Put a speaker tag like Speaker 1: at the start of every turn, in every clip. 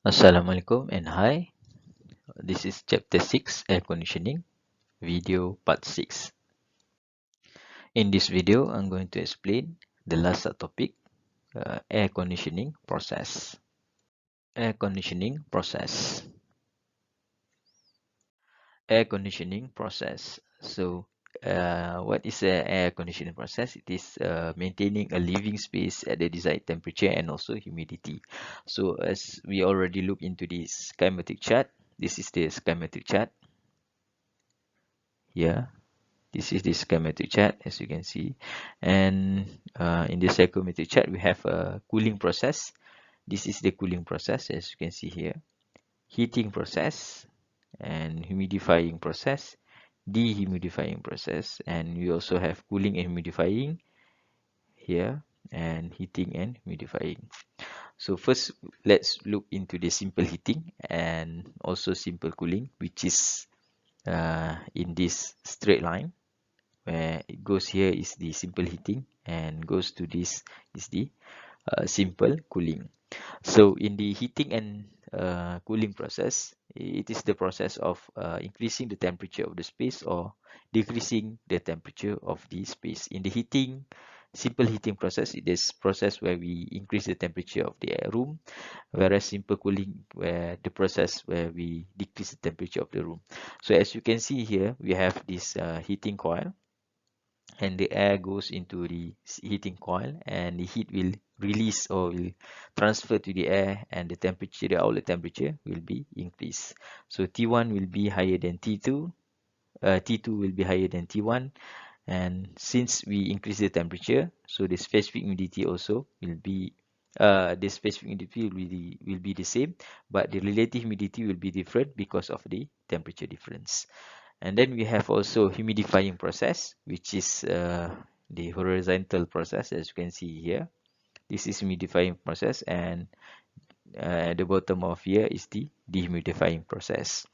Speaker 1: Assalamualaikum and hi. This is chapter 6 air conditioning video part 6. In this video, I'm going to explain the last subtopic air conditioning process. Air conditioning process. Air conditioning process. What is an air conditioning process? It is maintaining a living space at the desired temperature and also humidity. So, as we already looked into this schematic chart, this is the schematic chart here. This is the schematic chart, as you can see. And in the schematic chart, we have a cooling process. This is the cooling process, as you can see here. Heating process and humidifying process, dehumidifying process, and we also have cooling and humidifying here, and heating and humidifying. So first, let's look into the simple heating and also simple cooling, which is in this straight line. Where it goes here is the simple heating and goes to this is the simple cooling. So in the heating and cooling process, it is the process of increasing the temperature of the space or decreasing the temperature of the space. In the simple heating process, it is process where we increase the temperature of the room, whereas simple cooling where the process where we decrease the temperature of the room. So as you can see here, we have this heating coil, and the air goes into the heating coil, and the heat will release or will transfer to the air, and the temperature, the outlet temperature will be increased. So T1 will be higher than T2, T2 will be higher than T1, and since we increase the temperature, so the specific humidity also will be the specific humidity will be the same, but the relative humidity will be different because of the temperature difference. And then we have also humidifying process, which is the horizontal process, as you can see here. This is humidifying process, and at the bottom of here is the dehumidifying process.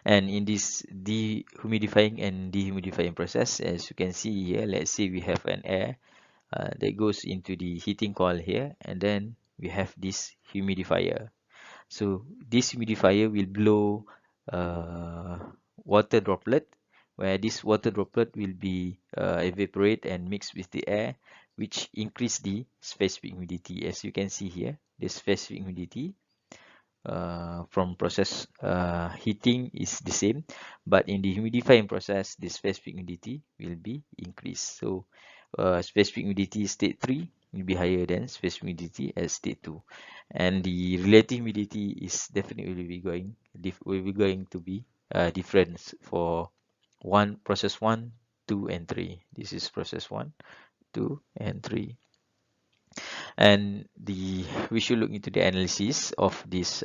Speaker 1: And in this dehumidifying and dehumidifying process, as you can see here, let's say we have an air that goes into the heating coil here, and then we have this humidifier. So this humidifier will blow water droplet, where this water droplet will be evaporate and mix with the air, which increase the specific humidity. As you can see here, the specific humidity from process heating is the same, but in the humidifying process, the specific humidity will be increased. So specific humidity state 3 will be higher than specific humidity at state 2, and the relative humidity is definitely will be going to be different for process 1, 2 and 3. This is process 1, 2 and 3. And we should look into the analysis of this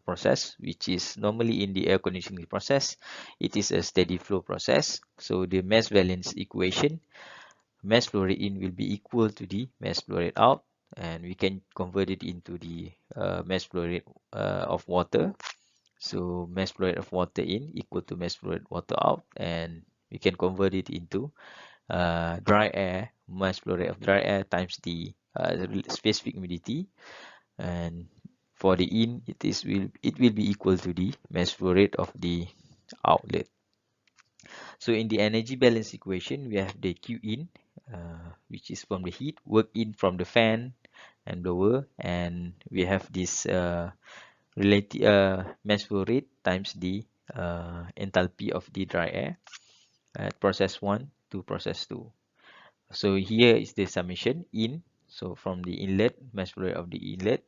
Speaker 1: process, which is normally in the air conditioning process. It is a steady flow process. So the mass balance equation, mass flow rate in will be equal to the mass flow rate out, and we can convert it into the mass flow rate of water. So mass flow rate of water in equal to mass flow rate water out, and we can convert it into dry air, mass flow rate of dry air times the specific humidity, and for the in it will be equal to the mass flow rate of the outlet. So in the energy balance equation, we have the Q in, which is from the heat, work in from the fan and blower, and we have this relative mass flow rate times the enthalpy of the dry air at process 1 to process 2. So here is the summation in. So from the inlet, mass flow rate of the inlet,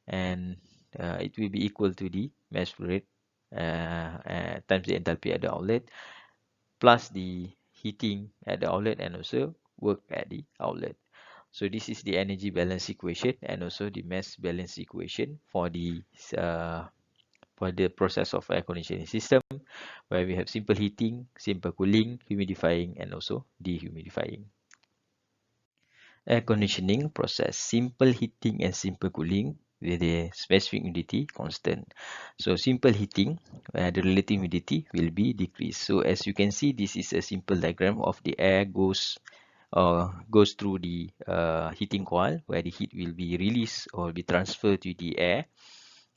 Speaker 1: and it will be equal to the mass flow rate times the enthalpy at the outlet, plus the heating at the outlet and also work at the outlet. So this is the energy balance equation and also the mass balance equation for the process of air conditioning system, where we have simple heating, simple cooling, humidifying, and also dehumidifying. Air conditioning process, simple heating and simple cooling with the specific humidity constant. So simple heating, the relative humidity will be decreased. So as you can see, this is a simple diagram of the air goes through the heating coil, where the heat will be released or be transferred to the air,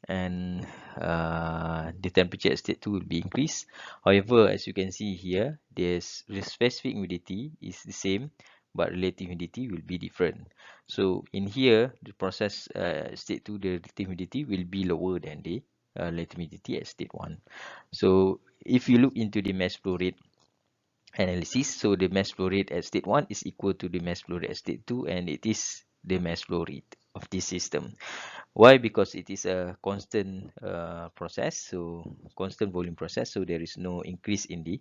Speaker 1: and the temperature at state 2 will be increased. However, as you can see here, the specific humidity is the same, but relative humidity will be different. So in here, the process state 2, the relative humidity will be lower than the relative humidity at state 1. So if you look into the mass flow rate analysis, so the mass flow rate at state 1 is equal to the mass flow rate at state 2, and it is the mass flow rate of this system. Why? Because it is a constant process, so constant volume process, so there is no increase in the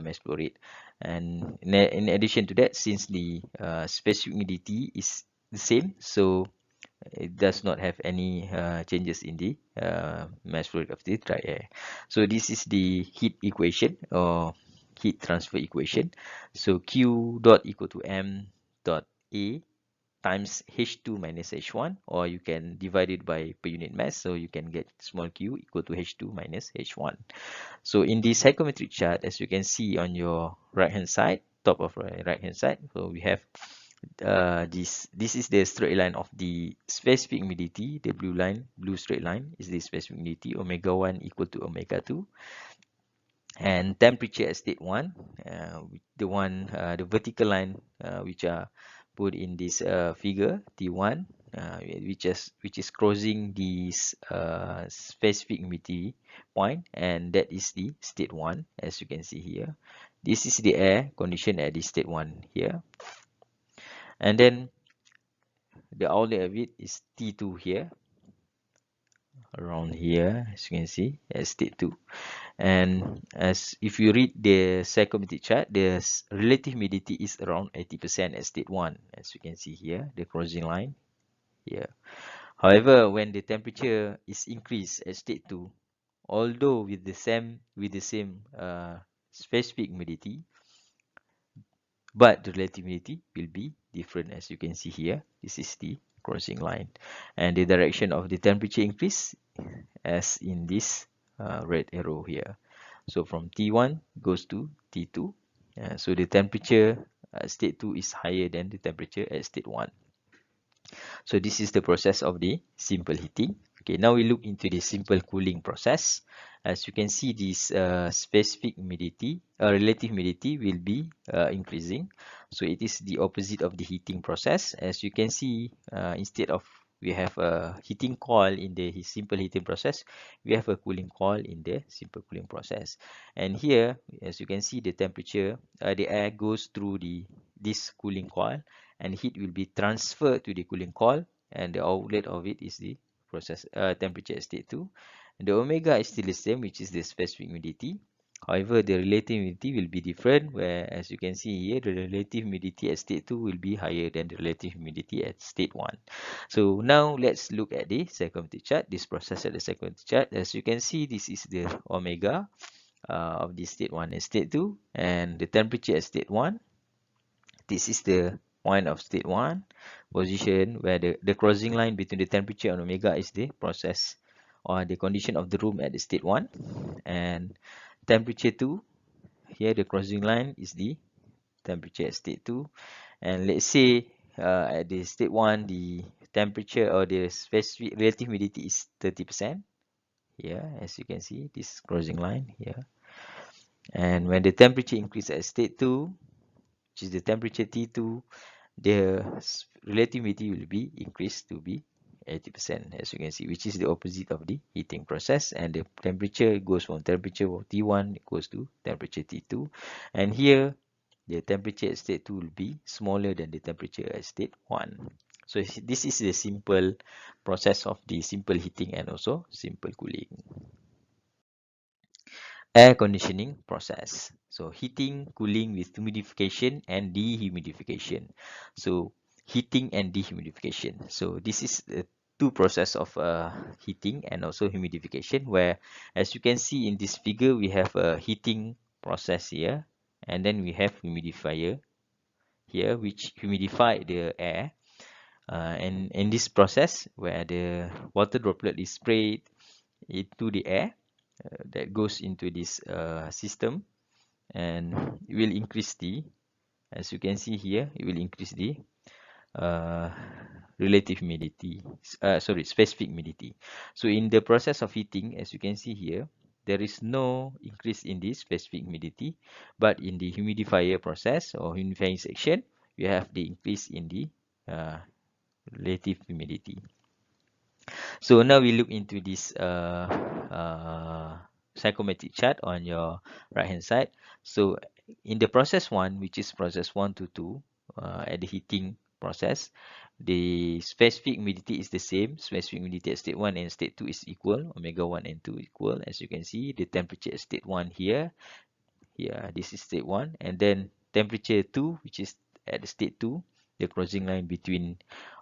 Speaker 1: mass flow rate. And in addition to that, since the specific humidity is the same, so it does not have any changes in the mass flow rate of the dry air. So this is the heat equation, or heat transfer equation. So Q dot equal to M dot A times H2 minus H1, or you can divide it by per unit mass, so you can get small q equal to H2 minus H1. So in the psychrometric chart, as you can see on your right hand side, top of right hand side, so we have this is the straight line of the specific humidity. The blue straight line is the specific humidity, omega 1 equal to omega 2, and temperature at state 1, the vertical line which are put in this figure T1, which is crossing this specific humidity point, and that is the state 1. As you can see here, this is the air condition at the state 1 here, and then the outlet of it is T2 here, around here, as you can see, at state 2. And as if you read the psychrometric chart, the relative humidity is around 80% at state 1, as you can see here, the crossing line here. However, when the temperature is increased at state 2, although with the same specific humidity, but the relative humidity will be different, as you can see here. This is the crossing line, and the direction of the temperature increase as in this red arrow here. So from T1 goes to T2. So the temperature at state 2 is higher than the temperature at state 1. So this is the process of the simple heating. Okay, now we look into the simple cooling process. As you can see, this specific humidity, relative humidity will be increasing. So it is the opposite of the heating process. As you can see, instead of we have a heating coil in the simple heating process, we have a cooling coil in the simple cooling process. And here, as you can see, the temperature, the air goes through this cooling coil, and heat will be transferred to the cooling coil, and the outlet of it is the process temperature at state 2. And the omega is still the same, which is the specific humidity. However, the relative humidity will be different, where as you can see here, the relative humidity at state 2 will be higher than the relative humidity at state 1. So now let's look at the psychrometric chart, this process at the psychrometric chart. As you can see, this is the omega of the state 1 and state 2, and the temperature at state 1. This is the point of state 1 position, where the crossing line between the temperature and omega is the process or the condition of the room at the state 1. And temperature 2, here the crossing line is the temperature at state 2. And let's say at the state 1, the temperature or the specific relative humidity is 30%. Here, as you can see, this crossing line here. And when the temperature increases at state 2, which is the temperature T2, the relative humidity will be increased to be 80%, as you can see, which is the opposite of the heating process. And the temperature goes from temperature of T1 goes to temperature T2. And here, the temperature at state 2 will be smaller than the temperature at state 1. So this is the simple process of the simple heating and also simple cooling. Air conditioning process. So heating, cooling with humidification and dehumidification. So heating and dehumidification. So this is the two process of heating and also humidification, where as you can see in this figure, we have a heating process here, and then we have humidifier here, which humidify the air. And in this process, where the water droplet is sprayed into the air, that goes into this system, and it will increase the, as you can see here, it will increase the relative humidity, specific humidity. So in the process of heating, as you can see here, there is no increase in this specific humidity, but in the humidifier process or humidifying section, you have the increase in the relative humidity. So now we look into this psychometric chart on your right hand side. So in the process 1, which is process 1 to 2, at the heating process, the specific humidity is the same. Specific humidity at state 1 and state 2 is equal. Omega 1 and 2 equal. As you can see, the temperature at state 1 here, this is state 1. And then temperature 2, which is at the state 2, the crossing line between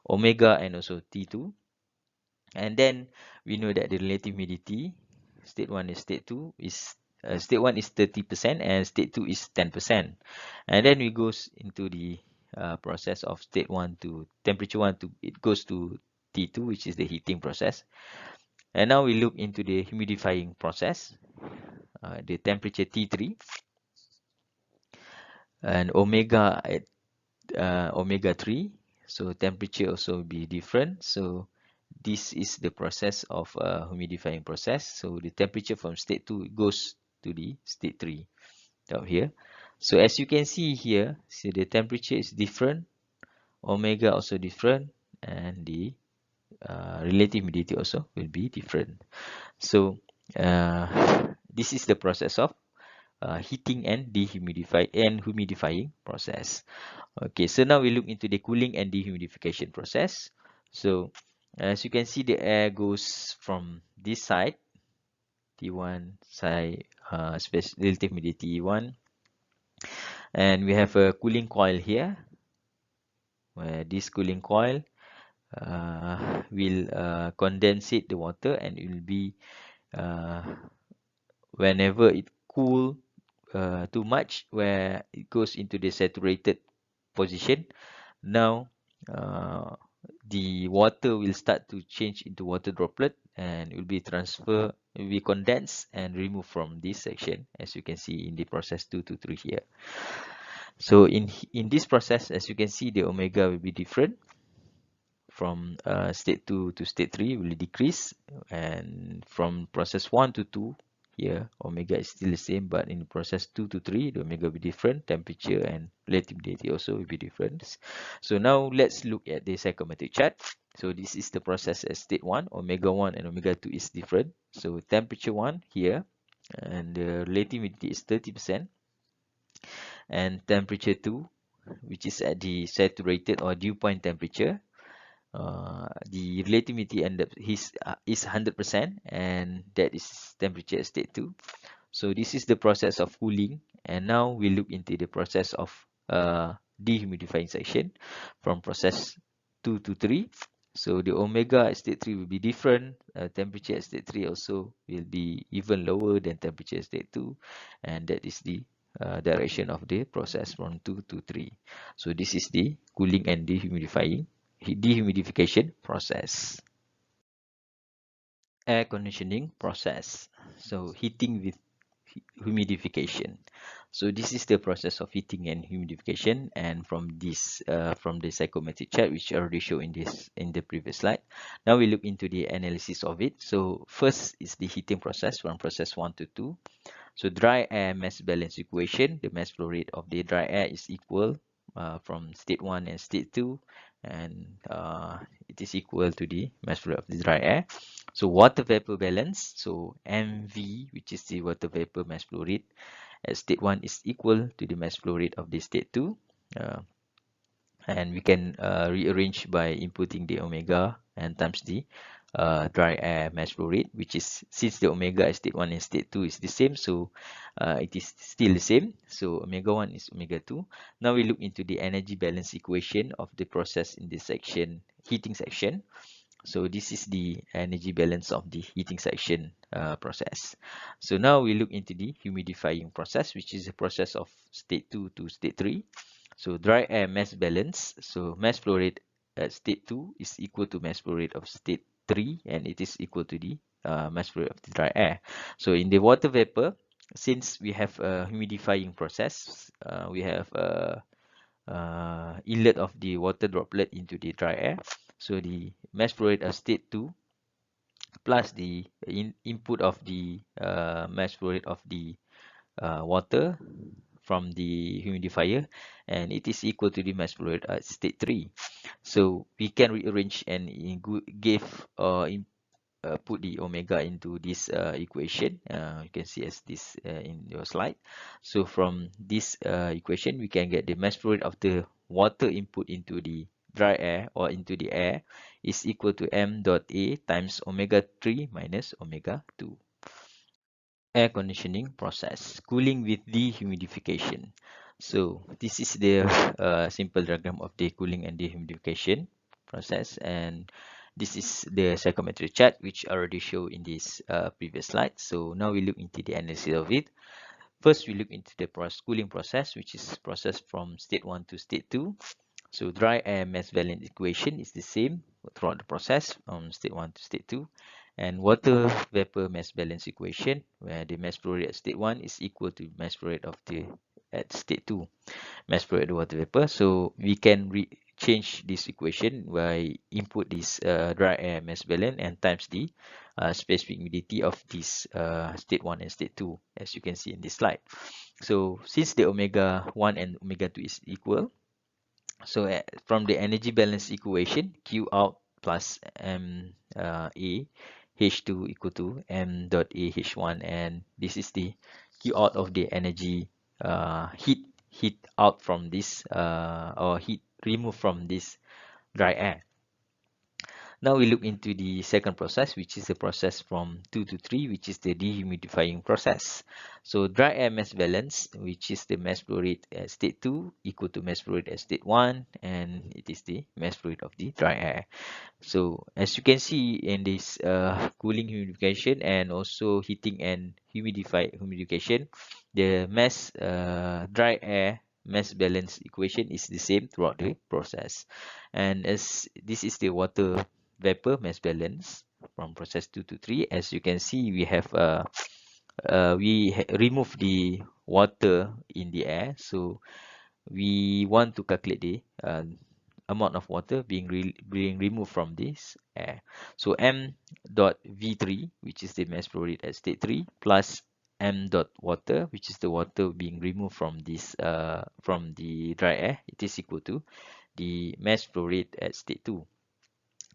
Speaker 1: omega and also T2. And then we know that the relative humidity, state 1 and state 2 is state 1 is 30% and state 2 is 10%. And then we goes into the process of state 1 to temperature 1 to it goes to T2, which is the heating process. And now we look into the humidifying process, the temperature T3 and omega at omega 3. So temperature also will be different. So this is the process of humidifying process. So the temperature from state 2 goes to the state 3 down here. So as you can see here, see the temperature is different, omega also different, and the relative humidity also will be different. So this is the process of heating and humidifying process. Okay, so now we look into the cooling and dehumidification process. So as you can see, the air goes from this side, T1 side, relative humidity T1, and we have a cooling coil here, where this cooling coil will condensate the water, and it will be whenever it cool too much, where it goes into the saturated position. Now the water will start to change into water droplet, and it will be transferred, it will be condensed and removed from this section, as you can see in the process 2 to 3 here. So in this process, as you can see, the omega will be different. From state 2 to state 3 will decrease, and from process 1 to 2 here, omega is still the same, but in process 2 to 3, the omega will be different, temperature and relative humidity also will be different. So now let's look at the psychometric chart. So this is the process at state 1, omega 1 and omega 2 is different. So temperature 1 here, and the relative humidity is 30%, and temperature 2, which is at the saturated or dew point temperature, the relativity is 100%, and that is temperature at state 2. So this is the process of cooling, and now we look into the process of dehumidifying section from process 2 to 3. So the omega at state 3 will be different. Temperature at state 3 also will be even lower than temperature at state 2, and that is the direction of the process from 2 to 3. So this is the cooling and dehumidification process. Air conditioning process. So heating with humidification. So this is the process of heating and humidification, and from this from the psychometric chart, which I already showed in the previous slide. Now we look into the analysis of it. So first is the heating process from process 1 to 2. So dry air mass balance equation, the mass flow rate of the dry air is equal from state 1 and state 2, and it is equal to the mass flow rate of the dry air. So water vapor balance, so MV, which is the water vapor mass flow rate at state 1, is equal to the mass flow rate of the state 2. And we can rearrange by inputting the omega and times the dry air mass flow rate, which is, since the omega at state 1 and state 2 is the same, so it is still the same. So omega 1 is omega 2. Now we look into the energy balance equation of the process in this section, heating section. So this is the energy balance of the heating section process. So now we look into the humidifying process, which is the process of state 2 to state 3. So dry air mass balance. So mass flow rate at state 2 is equal to mass flow rate of state 3, and it is equal to the mass flow rate of the dry air. So in the water vapor, since we have a humidifying process, we have inlet of the water droplet into the dry air. So the mass flow rate of state 2 plus the input of the mass flow rate of the water from the humidifier, and it is equal to the mass flow rate at state 3. So we can rearrange and give put the omega into this equation. You can see as this in your slide. So from this equation, we can get the mass flow rate of the water input into the dry air or into the air is equal to m dot a times omega 3 minus omega 2. Air conditioning process, cooling with dehumidification. So this is the simple diagram of the cooling and dehumidification process, and this is the psychometric chart which I already showed in this previous slide. So now we look into the analysis of it. First, we look into the cooling process, which is process from state 1 to state 2. So dry air mass balance equation is the same throughout the process from state 1 to state 2. And water vapor mass balance equation, where the mass flow rate at state 1 is equal to mass flow rate of the at state 2, mass flow rate of the water vapor. So we can change this equation by input this dry air mass balance and times the specific humidity of this state 1 and state 2, as you can see in this slide. So since the omega 1 and omega 2 is equal, so from the energy balance equation, Q out plus M A H2 equal to M dot A H1, and this is the Q out of the energy heat out from this or heat removed from this dry air. Now we look into the second process, which is the process from 2 to 3, which is the dehumidifying process. So dry air mass balance, which is the mass flow rate at state 2 equal to mass flow rate at state 1, and it is the mass flow rate of the dry air. So as you can see in this cooling humidification and also heating and humidification, the dry air mass balance equation is the same throughout the process. And as this is the water vapor mass balance from process 2 to 3, as you can see, we have remove the water in the air. So we want to calculate the amount of water being removed from this air. So m dot v3, which is the mass flow rate at state 3, plus m dot water, which is the water being removed from this from the dry air, it is equal to the mass flow rate at state 2.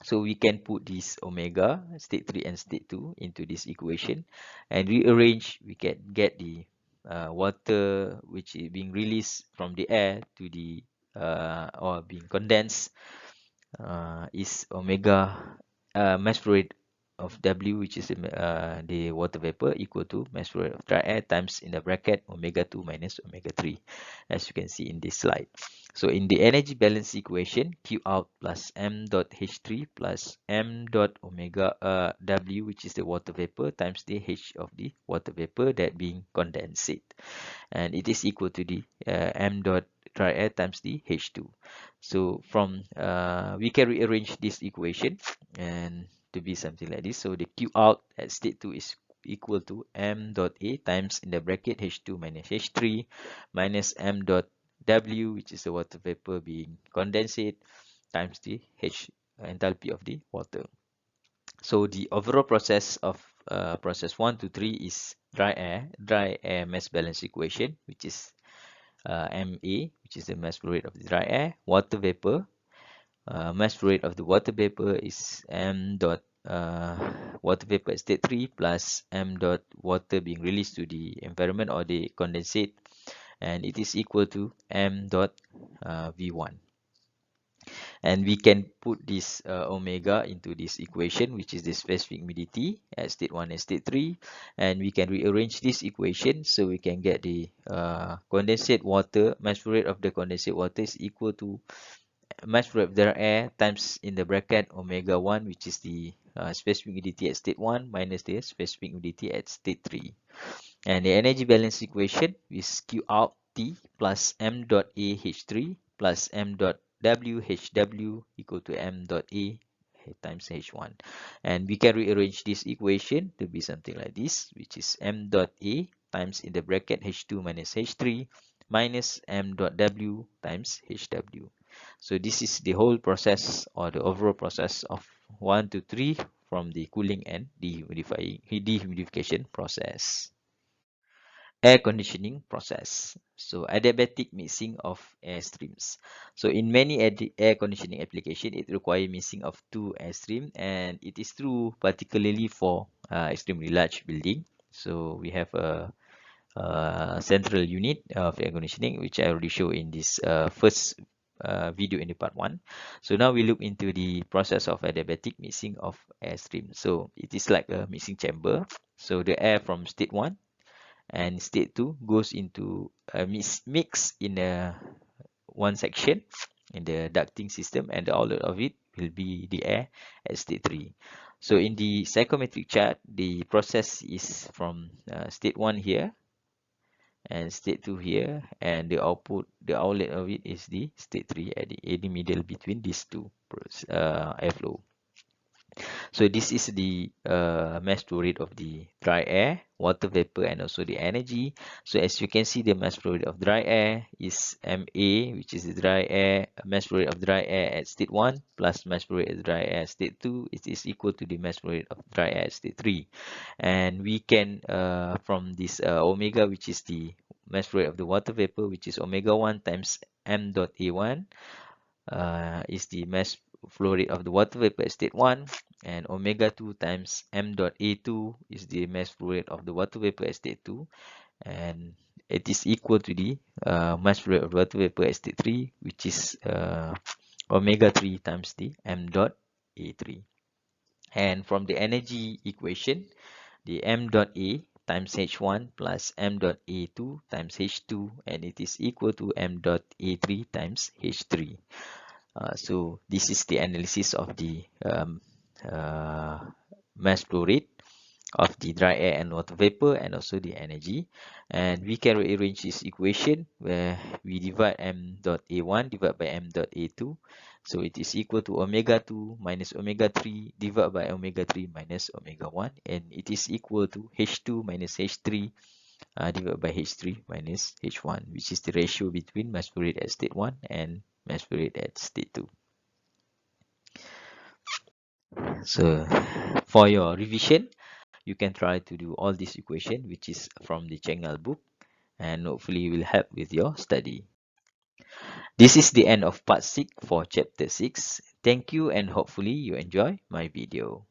Speaker 1: So we can put this omega state 3 and state 2 into this equation and rearrange. We can get the water which is being released from the air to the or being condensed is omega mass flow rate of W, which is the water vapor, equal to mass flow rate of dry air times in the bracket omega 2 minus omega 3, as you can see in this slide. So in the energy balance equation, Q out plus M dot H3 plus M dot omega W, which is the water vapor, times the H of the water vapor that being condensate, and it is equal to the M dot dry air times the H2. So from we can rearrange this equation and to be something like this. So the Q out at state 2 is equal to M dot A times in the bracket H2 minus H3 minus M dot W, which is the water vapor being condensate, times the H enthalpy of the water. So the overall process of process 1 to 3 is dry air mass balance equation, which is MA, which is the mass flow rate of the dry air. Water vapor, mass flow rate of the water vapor is M dot water vapor at state 3 plus M dot water being released to the environment or the condensate, and it is equal to M dot V1. And we can put this omega into this equation, which is the specific humidity at state 1 and state 3, and we can rearrange this equation so we can get the condensate water, mass flow rate of the condensate water is equal to mass flow rate of the air times in the bracket omega 1, which is the specific humidity at state 1 minus the specific humidity at state 3. And the energy balance equation is Q out T plus M dot A H3 plus M dot W HW equal to M dot A times H1. And we can rearrange this equation to be something like this, which is M dot A times in the bracket H2 minus H3 minus m dot w times hw. So this is the whole process, or the overall process of 1 to 3 from the cooling and dehumidification process. Air conditioning process. So adiabatic mixing of air streams. So in many air conditioning application, it requires mixing of two air stream, and it is true particularly for extremely large building. So we have a central unit of air conditioning, which I already show in this first video in the part 1. So now we look into the process of adiabatic mixing of air stream. So it is like a mixing chamber. So the air from state 1 and state 2 goes into a mix in a one section in the ducting system, and the outlet of it will be the air at state 3. So in the psychrometric chart, the process is from state 1 here and state 2 here, and the outlet of it is the state 3 at the middle between these two airflow. So this is the mass flow rate of the dry air, water vapor, and also the energy. So as you can see, the mass flow rate of dry air is MA, which is the dry air, mass flow rate of dry air at state 1 plus mass flow rate of dry air at state 2. It is equal to the mass flow rate of dry air at state 3. And we can, from this omega, which is the mass flow rate of the water vapor, which is omega 1 times m dot A1, is the mass flow rate of the water vapor at state 1, and omega 2 times m dot A2 is the mass flow rate of the water vapor at state 2, and it is equal to the mass flow rate of water vapor at state 3, which is omega 3 times the m dot A3. And from the energy equation, the m dot A times H1 plus m dot A2 times H2, and it is equal to m dot A3 times H3. So this is the analysis of the mass flow rate of the dry air and water vapor, and also the energy. And we can rearrange this equation where we divide m dot A1 divided by m dot A2. So it is equal to omega 2 minus omega 3 divided by omega 3 minus omega 1. And it is equal to H2 minus H3 divided by H3 minus H1, which is the ratio between mass flow rate at state 1 and mass flow rate at state 2. So for your revision, you can try to do all this equation, which is from the Chengal book, and hopefully will help with your study. This is the end of part 6 for chapter 6. Thank you, and hopefully you enjoy my video.